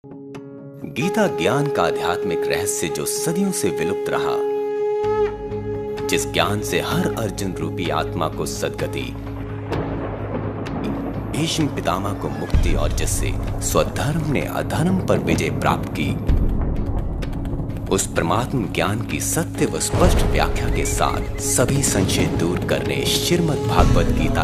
गीता ज्ञान का आध्यात्मिक रहस्य जो सदियों से विलुप्त रहा, जिस ज्ञान से हर अर्जुन रूपी आत्मा को सद्गति, भीष्म पितामह को मुक्ति और जिससे स्वधर्म ने अधर्म पर विजय प्राप्त की, उस परमात्म ज्ञान की सत्य व स्पष्ट व्याख्या के साथ सभी संशय दूर करने श्रीमद् भागवत गीता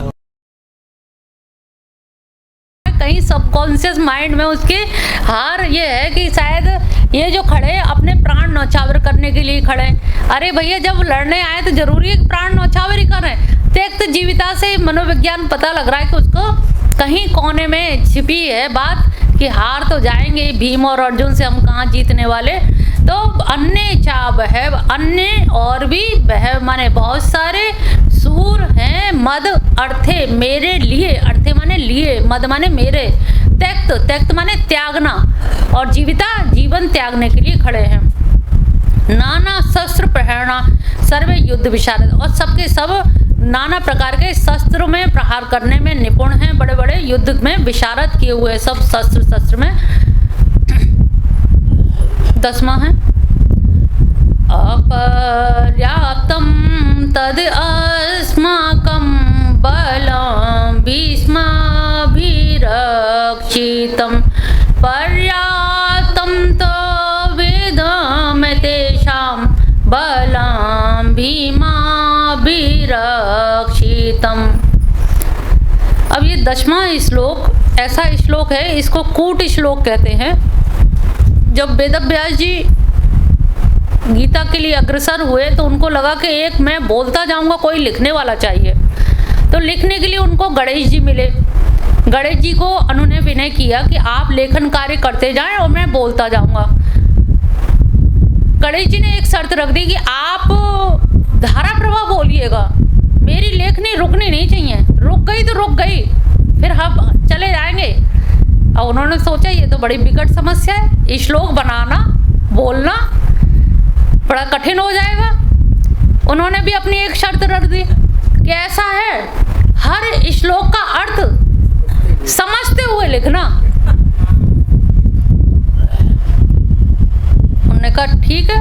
कहीं सबकॉन्शियस माइंड में उसके हार ये है कि शायद ये जो खड़े अपने प्राण न्यौछावर करने के लिए खड़े। अरे भैया, जब लड़ने आए तो जरूरी है कि प्राण न्यौछावर ही करें। त्यक्त जीविता से मनोविज्ञान पता लग रहा है कि उसको कहीं कोने में छिपी है बात कि हार तो जाएंगे भीम और अर्जुन से, हम कहाँ जीतने वाले। तो अन्य चाव है, अन्य और भी वह माने बहुत सारे सूर हैं। मद अर्थे मेरे लिए, अर्थे माने लिए, मद माने मेरे, त्यक्त त्यक्त माने त्यागना, और जीविता जीवन त्यागने के लिए खड़े हैं। नाना शस्त्र प्रहरणा सर्वे युद्ध विशारद, और सबके सब नाना प्रकार के शस्त्र में प्रहार करने में निपुण हैं, बड़े बड़े युद्ध में विशारद किए हुए सब शस्त्र में। 10वां है अपर्याप्तं तद अस्माकं बलं भीष्माभिरक्षितं पर्याप्तं तवेदं तेषां बलं भीमाभिरक्षितम्। अब ये 10वां श्लोक ऐसा श्लोक है, इसको कूट श्लोक कहते हैं। जब वेदव्यास जी गीता के लिए अग्रसर हुए तो उनको लगा कि एक मैं बोलता जाऊंगा, कोई लिखने वाला चाहिए। तो लिखने के लिए उनको गणेश जी मिले। गणेश जी को उन्होंने विनय किया कि आप लेखन कार्य करते जाएं और मैं बोलता जाऊंगा। गणेश जी ने एक शर्त रख दी कि आप धारा प्रवाह बोलिएगा, मेरी लेखनी रुकनी नहीं चाहिए। रुक गई तो रुक गई, फिर हम चले जाएंगे। और उन्होंने सोचा ये तो बड़ी विकट समस्या है, श्लोक बनाना बोलना बड़ा कठिन हो जाएगा। उन्होंने भी अपनी एक शर्त रख दी कि ऐसा है, हर श्लोक का अर्थ समझते हुए लिखना। उन्होंने कहा ठीक है।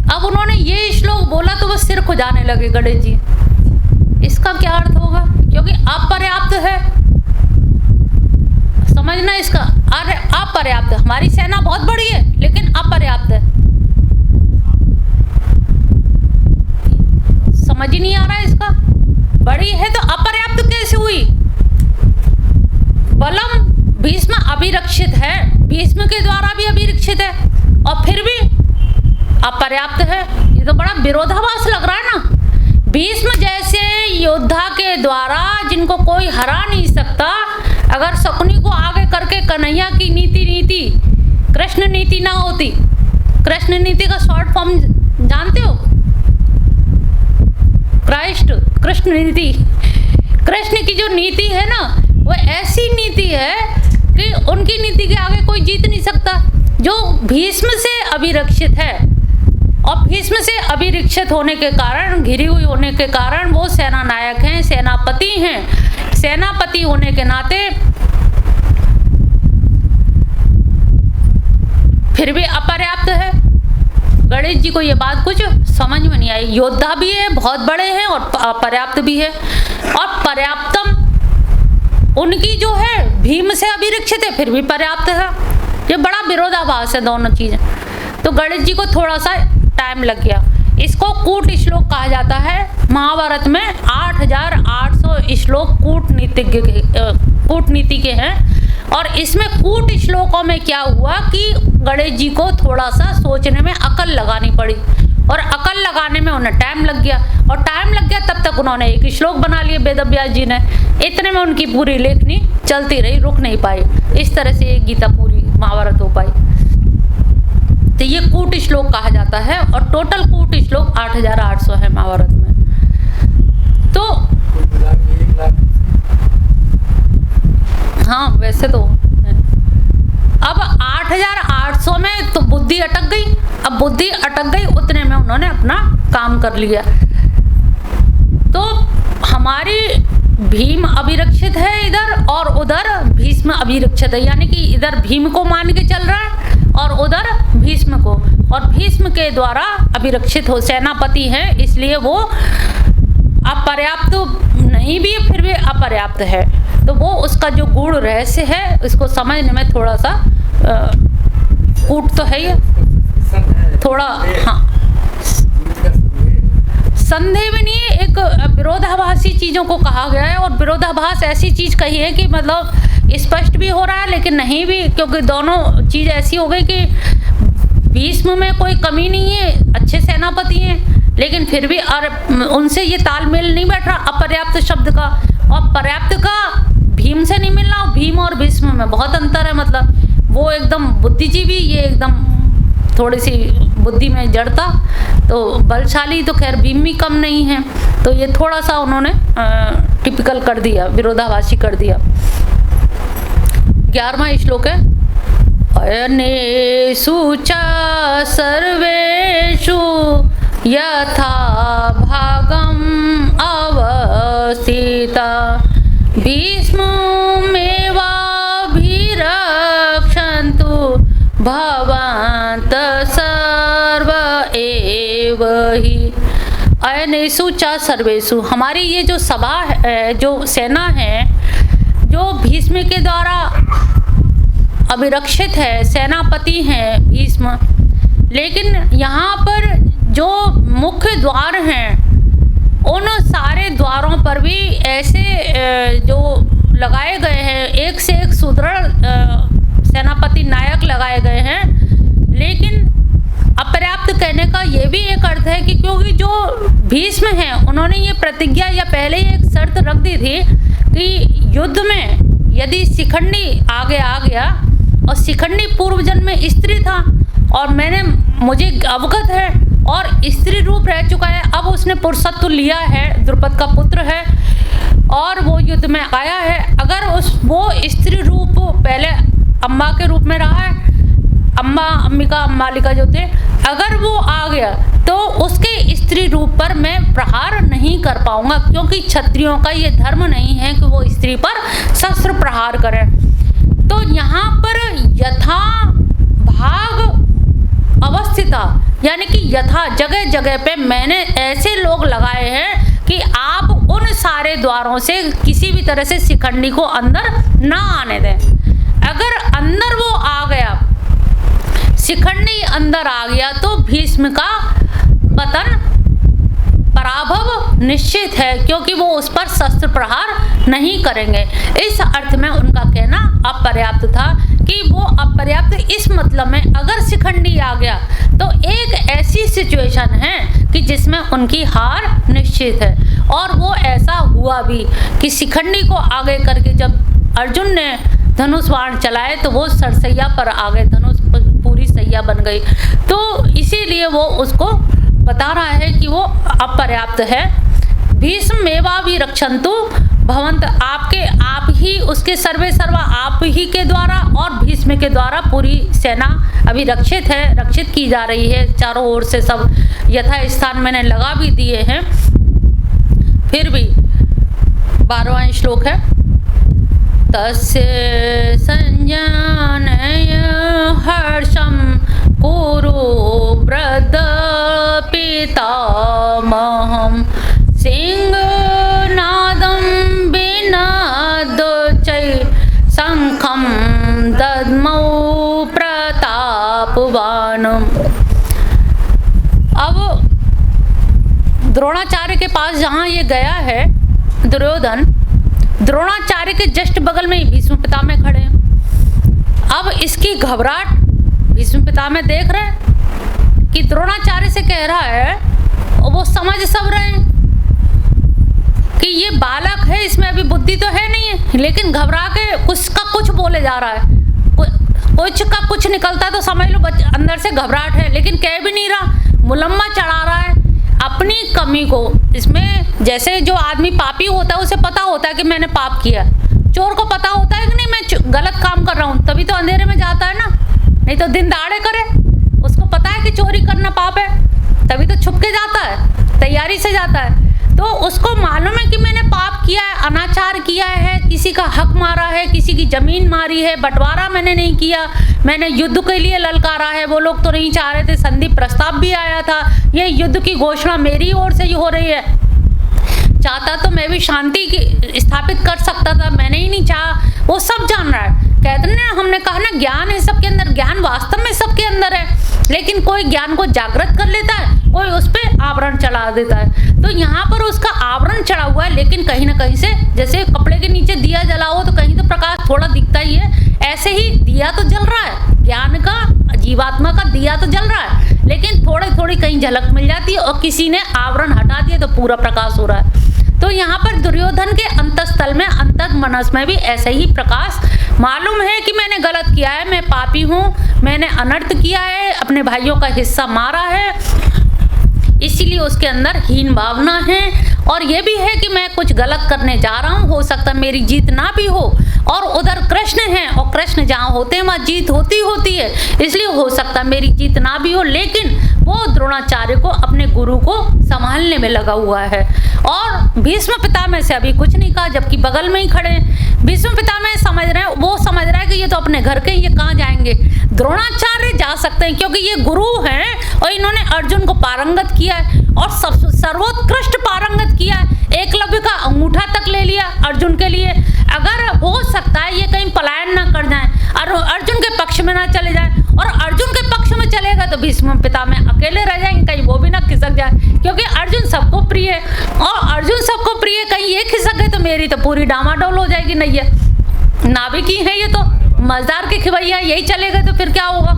अब उन्होंने ये श्लोक बोला तो बस सिर खुजाने लगे गणेश जी, इसका क्या अर्थ होगा, क्योंकि अपर्याप्त है। समझना इसका, अरे अपर्याप्त, हमारी सेना बहुत बड़ी है लेकिन अपर्याप्त है। समझ ही नहीं आ रहा है इसका, बड़ी है तो अपर्याप्त कैसे हुई। बलम भीष्म अभिरक्षित है, भीष्म के द्वारा भी अभिरक्षित है और फिर भी अपर्याप्त है। ये तो बड़ा विरोधाभास लग रहा है ना। भीष्म जैसे योद्धा के द्वारा जिनको कोई हरा नहीं सकता, अगर शकुनी को आगे करके कन्हैया की नीति कृष्ण नीति ना होती, कृष्ण नीति का शॉर्ट फॉर्म जानते हो, कृष्ण नीति, कृष्ण की जो नीति है ना, वो ऐसी नीति है कि उनकी नीति के आगे कोई जीत नहीं सकता। जो भीष्म से अभिरक्षित है, और भीष्म से अभिरक्षित होने के कारण, घिरी हुई होने के कारण वो सेना नायक हैं, सेनापति हैं। सेनापति होने के नाते फिर भी अपर्याप्त है। गणेश जी को ये बात कुछ समझ में नहीं आई। योद्धा भी है, बहुत बड़े हैं, और पर्याप्त भी है। और पर्याप्तम उनकी जो है भीम से अभिरक्षित है, फिर भी पर्याप्त है। ये बड़ा विरोधाभास है दोनों चीजें। तो गणेश जी को थोड़ा सा टाइम लग गया। इसको कूट श्लोक कहा जाता है। महाभारत में 8800 श्लोक कूटनीति के हैं। और इसमें कूट श्लोकों में क्या हुआ कि गणेश जी को थोड़ा सा सोचने में अकल लगानी पड़ी, और अकल लगाने में उन्हें टाइम लग गया। और टाइम लग गया तब तक उन्होंने एक श्लोक बना लिए वेदव्यास जी ने। इतने में उनकी पूरी लेखनी चलती रही, रुक नहीं पाई। इस तरह से एक गीता पूरी महाभारत हो पाई। तो ये कूट श्लोक कहा जाता है, और टोटल कूट श्लोक 8800 है महाभारत में। तो हाँ, वैसे तो अब 8800 में तो बुद्धि अटक गई। अब बुद्धि अटक गई, उतने में उन्होंने अपना काम कर लिया। तो हमारी भीम अभिरक्षित है इधर और उधर भीष्म अभिरक्षित है, यानी कि इधर भीम को मान के चल रहा है और उधर भीष्म को, और भीष्म के द्वारा अभिरक्षित हो सेनापति है, इसलिए वो अपर्याप्त नहीं भी फिर भी अपर्याप्त है। तो वो उसका जो गूढ़ रहस्य है उसको समझने में थोड़ा सा कूट तो है ये थोड़ा, हाँ संदेह भी नहीं है, एक विरोधाभासी चीज़ों को कहा गया है, और विरोधाभास ऐसी चीज़ कही है कि मतलब स्पष्ट भी हो रहा है लेकिन नहीं भी, क्योंकि दोनों चीज़ ऐसी हो गई कि भीष्म में कोई कमी नहीं है, अच्छे सेनापति हैं, लेकिन फिर भी उनसे ये तालमेल नहीं बैठ रहा अपर्याप्त शब्द का, और पर्याप्त का भीम से नहीं मिल रहा, भीम और भीष्म में बहुत अंतर है, मतलब वो एकदम बुद्धिजीवी, ये एकदम थोड़ी सी बुद्धि में जड़ता, तो बलशाली तो खैर भीम भी कम नहीं है, तो ये थोड़ा सा उन्होंने टिपिकल कर दिया, विरोधाभासी कर दिया। 11वां श्लोक है, अयनेषु च सर्वेषु यथा भागम अवस्थिता भीष्ममेवाभिरक्षन्तु भवन्तः सर्व एव हि। अयनेषु च सर्वेषु, हमारी ये जो सभा है, जो सेना है, जो भीष्म के द्वारा अभिरक्षित है, सेनापति हैं भीष्म, लेकिन यहाँ पर जो मुख्य द्वार हैं उन सारे द्वारों पर भी ऐसे जो लगाए गए हैं, एक से एक सुदृढ़ सेनापति नायक लगाए गए हैं, लेकिन अपर्याप्त कहने का ये भी एक अर्थ है कि क्योंकि जो भीष्म हैं उन्होंने ये प्रतिज्ञा या पहले ही एक शर्त रख दी थी कि युद्ध में यदि शिखंडी आगे आ गया, और शिखंडी पूर्व जन्म में स्त्री था और मुझे अवगत है और स्त्री रूप रह चुका है, अब उसने पुरुषत्व लिया है, द्रुपद का पुत्र है और वो युद्ध में आया है, अगर वो स्त्री रूप पहले अम्बा के रूप में रहा है, अंबिका अम्बालिका जो थे, अगर वो आ गया तो उसके स्त्री रूप पर मैं प्रहार नहीं कर पाऊंगा, क्योंकि क्षत्रियों का ये धर्म नहीं है कि वो स्त्री पर शस्त्र प्रहार करें। तो यहाँ पर यथा भाग अवस्थिता, यानी कि यथा जगह जगह पे मैंने ऐसे लोग लगाए हैं कि आप उन सारे द्वारों से किसी भी तरह से शिखंडी को अंदर ना आने दें। अगर अंदर वो आ गया, शिखंडी अंदर आ गया, तो भीष्म का पतन पराभव निश्चित है, क्योंकि वो उस पर शस्त्र प्रहार नहीं करेंगे। इस अर्थ में उनका कहना अपर्याप्त था कि वो अपर्याप्त इस मतलब में, अगर शिखंडी आ गया तो एक ऐसी सिचुएशन है कि जिसमें उनकी हार निश्चित है, और वो ऐसा हुआ भी कि शिखंडी को आगे करके जब अर्जुन ने धनुष बाण चलाए तो वो सरसैया पर आ गए, धनुष पूरी सैया बन गई, तो इसीलिए वो उसको बता रहा है कि वो अपर्याप्त है। भीष्ममेवाभिरक्षन्तु भवन्त, आप ही उसके सर्वे सर्वा आप ही के द्वारा और भीष्म के द्वारा पूरी सेना अभिरक्षित है, रक्षित की जा रही है, चारों ओर से सब यथा स्थान मैंने लगा भी दिए हैं। फिर भी 12वां श्लोक है, तस्य संजानय हर्षं कुरु वृद्ध पितामहं सिंहनादं विनद्य शंखं दद्मौ प्रतापवानम्। अब द्रोणाचार्य के पास जहाँ ये गया है दुर्योधन, द्रोणाचार्य के जस्ट बगल में ही भीष्म पितामह खड़े हैं। अब इसकी घबराहट भीष्म पितामह देख रहे हैं कि द्रोणाचार्य से कह रहा है, और वो समझ सब रहे हैं कि ये बालक है, इसमें अभी बुद्धि तो है नहीं है, लेकिन घबरा के कुछ का कुछ बोले जा रहा है, कुछ का कुछ निकलता तो समझ लो अंदर से घबराहट है, लेकिन कह भी नहीं रहा, मुलम्मा चढ़ा रहा है अपनी कमी को। इसमें जैसे जो आदमी पापी होता है उसे पता होता है कि मैंने पाप किया, चोर को पता होता है कि नहीं मैं गलत काम कर रहा हूँ, तभी तो अंधेरे में जाता है ना, नहीं तो दिन दहाड़े करे, उसको पता है कि चोरी करना पाप है, तभी तो छुप के जाता है, तैयारी से जाता है। तो उसको मालूम है कि मैंने पाप किया है, अनाचार किया है, किसी का हक मारा है, किसी की जमीन मारी है, बंटवारा मैंने नहीं किया, मैंने युद्ध के लिए ललकारा है। वो लोग तो नहीं चाह रहे थे, संधि प्रस्ताव भी आया था, ये युद्ध की घोषणा मेरी ओर से ही हो रही है। चाहता तो मैं भी शांति की स्थापित कर सकता था, मैंने ही नहीं चाहा। वो सब जान रहा है। कहते ना, हमने कहा ना, ज्ञान है सबके अंदर, ज्ञान वास्तव में सबके अंदर है, लेकिन कोई ज्ञान को जागृत कर लेता है, कोई उस पर आवरण चढ़ा देता है। तो यहाँ पर उसका आवरण चढ़ा हुआ है, लेकिन कहीं ना कहीं से, जैसे कपड़े के नीचे दिया जलाओ तो कहीं तो प्रकाश थोड़ा दिखता ही है, ऐसे ही दिया तो जल रहा है, ज्ञान का, जीवात्मा का दिया तो जल रहा है, लेकिन थोड़ी थोड़ी कहीं झलक मिल जाती है, और किसी ने आवरण हटा दिया तो पूरा प्रकाश हो रहा है। तो यहाँ पर दुर्योधन के अंतस्थल में, अंतः मनस में भी ऐसे ही प्रकाश मालूम है कि मैंने गलत किया है, मैं पापी हूँ, मैंने अनर्थ किया है, अपने भाइयों का हिस्सा मारा है, इसीलिए उसके अंदर हीन भावना है। और ये भी है कि मैं कुछ गलत करने जा रहा हूँ, हो सकता है मेरी जीत ना भी हो, और उधर कृष्ण है, और कृष्ण जहाँ होते हैं वहाँ जीत होती है, इसलिए हो सकता है मेरी जीत ना भी हो, लेकिन वो द्रोणाचार्य को, अपने गुरु को संभालने में लगा हुआ है। और भीष्म पितामह से अभी कुछ नहीं कहा, जबकि बगल में ही खड़े हैं। भीष्म पितामह समझ रहे हैं, वो समझ रहा है कि ये तो अपने घर के, ये कहाँ जाएंगे। द्रोणाचार्य जा सकते हैं क्योंकि ये गुरु हैं, और इन्होंने अर्जुन को पारंगत किया है, और सर्वोत्कृष्ट पारंगत किया है। एकलव्य का अंगूठा तक ले लिया अर्जुन के लिए। अगर हो सकता है ये कहीं पलायन ना कर जाए, और अर्जुन के पक्ष में ना चले जाए, और अर्जुन के पक्ष में चलेगा तो भीष्म पितामह अकेले रह जाएंगे, कहीं वो भी ना खिसक जाए, क्योंकि अर्जुन सबको प्रिय है, और अर्जुन सबको प्रिय, कहीं ये खिसक गए तो मेरी तो पूरी डामाडोल हो जाएगी। नहीं है, नाविक ही है ये तो, मजदार के खिवैया, यही चले गए तो फिर क्या होगा।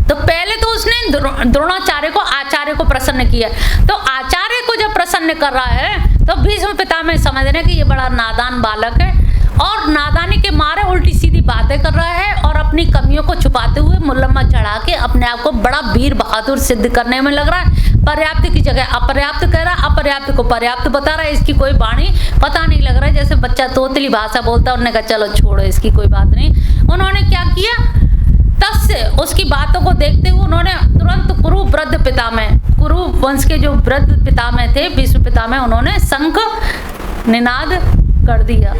तो पहले तो उसने द्रोणाचार्य को, आचार्य को प्रसन्न किया। तो आचार्य को जब प्रसन्न कर रहा है तो भीष्म पितामह समझ रहे कि ये बड़ा नादान बालक है, और नादानी के मारे उल्टी सीधी बातें कर रहा है, और अपनी कमियों को छुपाते हुए मुलम्मा चढ़ा के अपने आप को बड़ा वीर बहादुर सिद्ध करने में लग रहा है। पर्याप्त की जगह अपर्याप्त कह रहा है, अपर्याप्त को पर्याप्त बता रहा है। इसकी कोई वाणी पता नहीं लग रहा है, जैसे बच्चा तोतली भाषा बोलता है। उन्होंने कहा चलो छोड़ो, इसकी कोई बात नहीं। उन्होंने क्या किया, तब से उसकी बातों को देखते हुए उन्होंने तुरंत कुरु वृद्ध पितामह, कुरु वंश के जो वृद्ध पितामह थे, भीष्म पितामह, उन्होंने शंख निनाद कर दिया।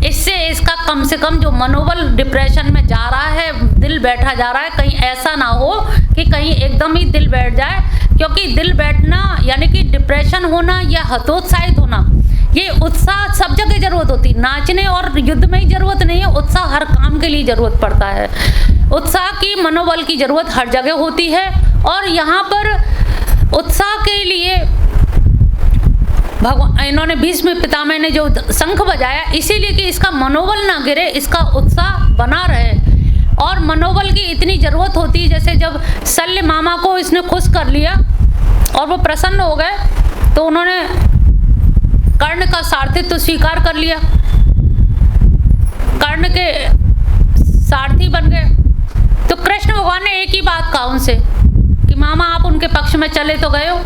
इससे इसका कम से कम जो मनोबल डिप्रेशन में जा रहा है, दिल बैठा जा रहा है, कहीं ऐसा ना हो कि कहीं एकदम ही दिल बैठ जाए, क्योंकि दिल बैठना यानी कि डिप्रेशन होना या हतोत्साहित होना, ये उत्साह सब जगह जरूरत होती है, नाचने और युद्ध में ही जरूरत नहीं है, उत्साह हर काम के लिए जरूरत पड़ता है। उत्साह की, मनोबल की जरूरत हर जगह होती है, और यहाँ पर उत्साह के लिए भगवान, इन्होंने भीष्म पितामह ने जो शंख बजाया, इसीलिए कि इसका मनोबल ना गिरे, इसका उत्साह बना रहे। और मनोबल की इतनी जरूरत होती है, जैसे जब शल्य मामा को इसने खुश कर लिया और वो प्रसन्न हो गए, तो उन्होंने कर्ण का सारथित्व स्वीकार कर लिया, कर्ण के सारथी बन गए। तो कृष्ण भगवान ने एक ही बात कहा उनसे कि मामा आप उनके पक्ष में चले तो गए हो,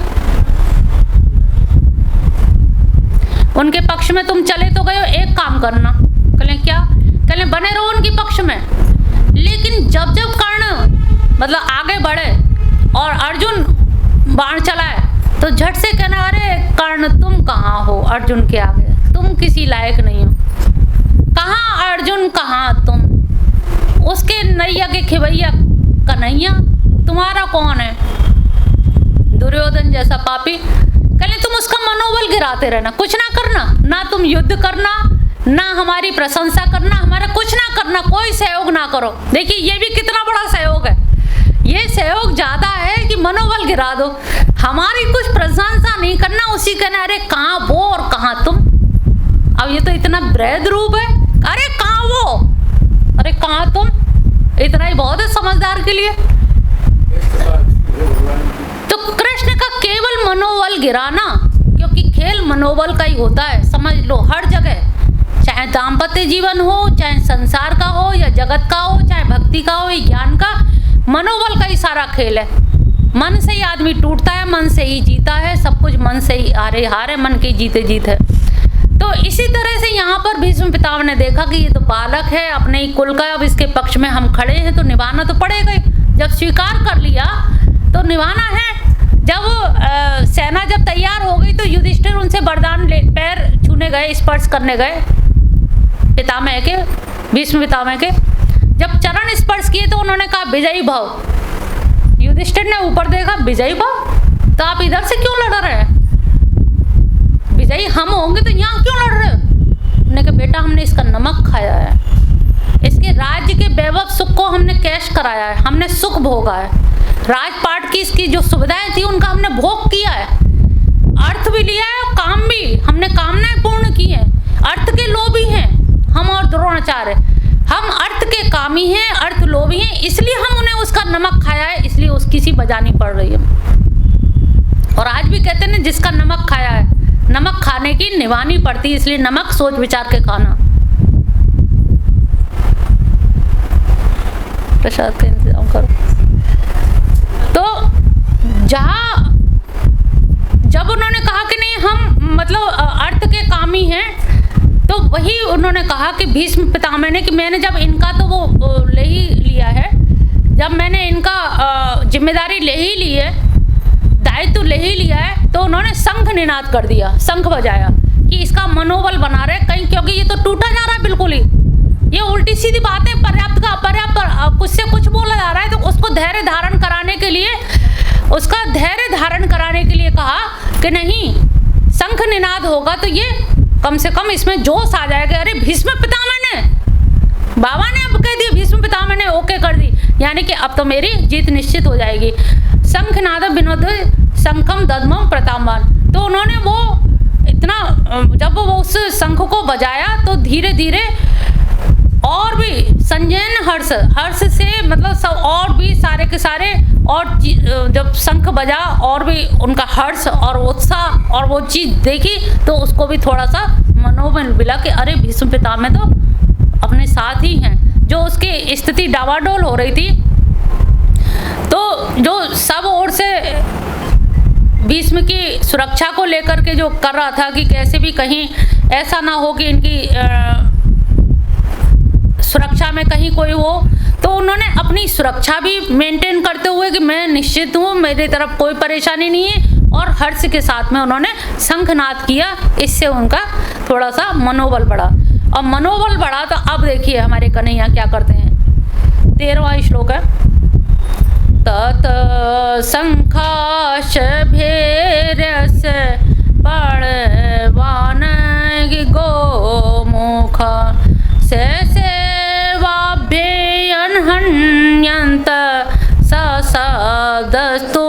उनके पक्ष में तुम चले तो गए हो, एक काम करना। कहले क्या? कहले बने रहो उनके पक्ष में, लेकिन जब जब कर्ण मतलब आगे बढ़े और अर्जुन बाण चलाए तो झट से कहना अरे कर्ण तुम कहाँ हो अर्जुन के आगे, तुम किसी लायक नहीं हो, कहाँ अर्जुन कहाँ तुम, उसके नैया के खिवैया कन्हैया, तुम्हारा कौन है? दुर्योधन जैसा पापी। कहले तुम उसका मनोबल गिराते रहना, कुछ ना करना, ना तुम युद्ध करना, ना हमारी प्रशंसा करना, हमारा कुछ ना करना, कोई सहयोग ना करो। देखिए ये भी कितना बड़ा सहयोग है, ये सहयोग ज्यादा है कि मनोबल गिरा दो, हमारी कुछ प्रशंसा नहीं करना, उसी कहना अरे कहाँ वो और कहाँ तुम। अब ये तो इतना वृहद रूप है, अरे कहाँ वो, अरे कहाँ तुम, इतना ही बहुत है समझदार के लिए। तो कृष्ण का केवल मनोबल गिराना, क्योंकि खेल मनोबल का ही होता है, समझ लो हर जगह, चाहे दाम्पत्य जीवन हो, चाहे संसार का हो या जगत का हो, चाहे भक्ति का हो या ज्ञान का, मनोबल का ही सारा खेल है। मन से ही आदमी टूटता है, मन से ही जीता है, सब कुछ मन से ही हार है, मन की जीते जीत है। तो इसी तरह से यहाँ पर भीष्म पितामह ने देखा कि ये तो बालक है अपने ही कुल का, अब इसके पक्ष में हम खड़े हैं तो निभाना तो पड़ेगा ही, जब स्वीकार कर लिया तो निभाना है। जब सेना जब तैयार हो गई तो युधिष्ठिर उनसे वरदान ले पैर छूने गए, स्पर्श करने गए पितामह के, भीष्म पितामह के। जब चरण स्पर्श किए तो उन्होंने कहा विजयी भव। युधिष्ठिर ने ऊपर देखा, विजयी भव, तो आप इधर से क्यों लड़ रहे हैं? विजयी हम होंगे तो यहाँ क्यों लड़ रहे हो? उन्होंने कहा बेटा हमने इसका नमक खाया है, इसके राज्य के वैभव सुख को हमने कैश कराया है, हमने सुख भोगा है, राजपाट की इसकी जो सुविधाएं थी उनका हमने भोग किया है, अर्थ भी लिया है और काम भी, हमने कामनाएं पूर्ण की हैं। अर्थ के लोभी हैं हम और द्रोणाचार्य, हम अर्थ के कामी हैं, अर्थ लोभी हैं, इसलिए हम उन्हें उसका नमक खाया है, इसलिए उसकी सी बजानी पड़ रही है। और आज भी कहते हैं जिसका नमक खाया है, नमक खाने की निभानी पड़ती है, इसलिए नमक सोच विचार के खाना। प्रसाद का इंतजाम करो। तो जब उन्होंने कहा कि नहीं हम मतलब अर्थ के कामी हैं, तो वही उन्होंने कहा कि भीष्म पितामह ने कि मैंने जब इनका तो वो ले ही लिया है, जब मैंने इनका जिम्मेदारी ले ही ली है, दायित्व ले ही लिया है, तो उन्होंने शंख निनाद कर दिया, शंख बजाया कि इसका मनोबल बना रहे कहीं, क्योंकि ये तो टूटा जा रहा है बिल्कुल ही, ये उल्टी सीधी बातें, पर्याप्त का अपर्याप्त कुछ से कुछ बोला जा रहा है। तो उसको धैर्य धारण कराने के लिए, उसका धैर्य धारण कराने के लिए कहा कि नहीं शंख निनाद होगा तो ये कम से कम इसमें जोश आ जाएगा। अरे भीष्म पितामह ने, बाबा ने अब कह दिया, भीष्म पितामह ने ओके कर दी, यानी कि अब तो मेरी जीत निश्चित हो जाएगी। शंखनाद विनोद शंखम दद्मम प्रतामवान। तो उन्होंने वो इतना, जब वो उस शंख को बजाया तो धीरे धीरे और भी संजयन हर्ष से मतलब सब और भी सारे के सारे, और जब शंख बजा और भी उनका हर्ष और उत्साह और वो चीज़ देखी तो उसको भी थोड़ा सा मनोबल मिला कि अरे भीष्म पितामह तो अपने साथ ही हैं। जो उसकी स्थिति डावाडोल हो रही थी, तो जो सब ओर से भीष्म की सुरक्षा को लेकर के जो कर रहा था कि कैसे भी कहीं ऐसा ना हो कि इनकी सुरक्षा में कहीं कोई हो, तो उन्होंने अपनी सुरक्षा भी मेंटेन करते हुए कि मैं निश्चित हूँ, मेरी तरफ कोई परेशानी नहीं है, और हर्ष के साथ में उन्होंने शंखनाद किया। इससे उनका थोड़ा सा मनोबल बढ़ा, और मनोबल बढ़ा तो अब देखिए हमारे कन्हैया क्या करते हैं। 13वां श्लोक है, तत शंखाश भैरस पड़वान गोमुख से हन्यंत सदस्तु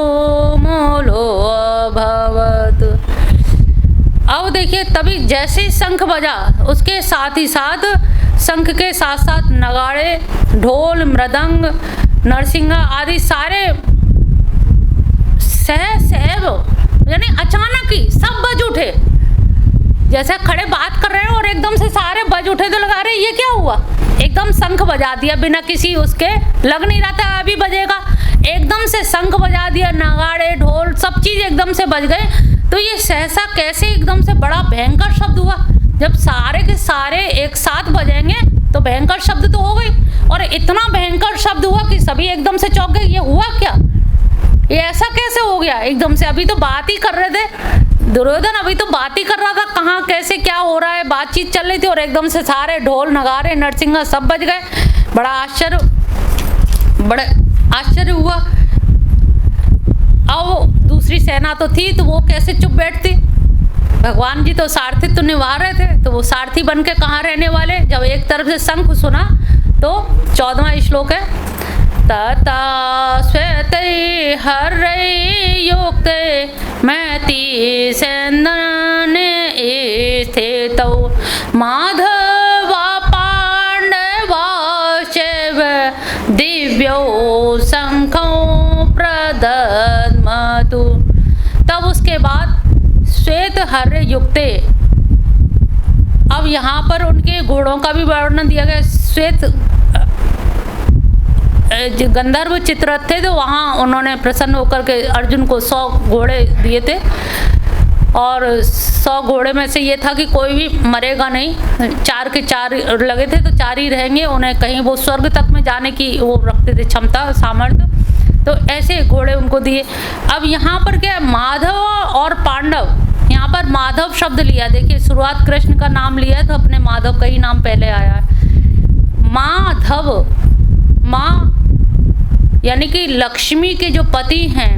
मूलो भवत। अब देखिए तभी जैसे ही शंख बजा, उसके साथ ही साथ शंख के साथ साथ नगाड़े, ढोल, मृदंग, नरसिंगा आदि सारे सहब यानी अचानक ही सब बज उठे, जैसे खड़े बात कर रहे हैं और एकदम से सारे बज उठे। तो लगा रहे ये क्या हुआ, एकदम शंख बजा दिया बिना किसी उसके, लग नहीं रहा था अभी बजेगा, एकदम से शंख बजा दिया, नगाड़े ढोल सब चीज एकदम से बज गए। तो ये सहसा कैसे एकदम से बड़ा भयंकर शब्द हुआ, जब सारे के सारे एक साथ बजेंगे तो भयंकर शब्द तो हो गई, और इतना भयंकर शब्द हुआ कि सभी एकदम से चौंक गए, ये हुआ क्या, ये ऐसा कैसे हो गया एकदम से, अभी तो बात ही कर रहे थे दुर्योधन, अभी तो बात ही कर रहा था कहाँ कैसे क्या हो रहा है, बातचीत चल रही थी, और एकदम से सारे ढोल नगारे नरसिंगा सब बज गए। बड़ा आश्चर्य हुआ। अब दूसरी सेना तो थी तो वो कैसे चुप बैठती, भगवान जी तो सारथित्व निभा रहे थे, तो वो सारथी बन के कहाँ रहने वाले। जब एक तरफ से शंख सुना तो 14वां श्लोक है, तता श्वेत हर्युक्ते मैति सेन्दन स्थितौ माधवा पांडवा शिव दिव्यो शंखौ प्रदद्मतु। तब उसके बाद श्वेत हर्य युक्ते, अब यहाँ पर उनके घोड़ों का भी वर्णन दिया गया। श्वेत गंधर्व चित्ररथ थे तो वहाँ उन्होंने प्रसन्न होकर के अर्जुन को 100 घोड़े दिए थे, और 100 घोड़े में से ये था कि कोई भी मरेगा नहीं, 4 के 4 लगे थे तो 4 ही रहेंगे, उन्हें कहीं वो स्वर्ग तक में जाने की वो रखते थे क्षमता सामर्थ्य। तो ऐसे घोड़े उनको दिए। अब यहाँ पर क्या है, माधव और पांडव, यहाँ पर माधव शब्द लिया, देखिए शुरुआत कृष्ण का नाम लिया है तो अपने माधव का ही नाम पहले आया है। माधव, माँ यानी कि लक्ष्मी के जो पति हैं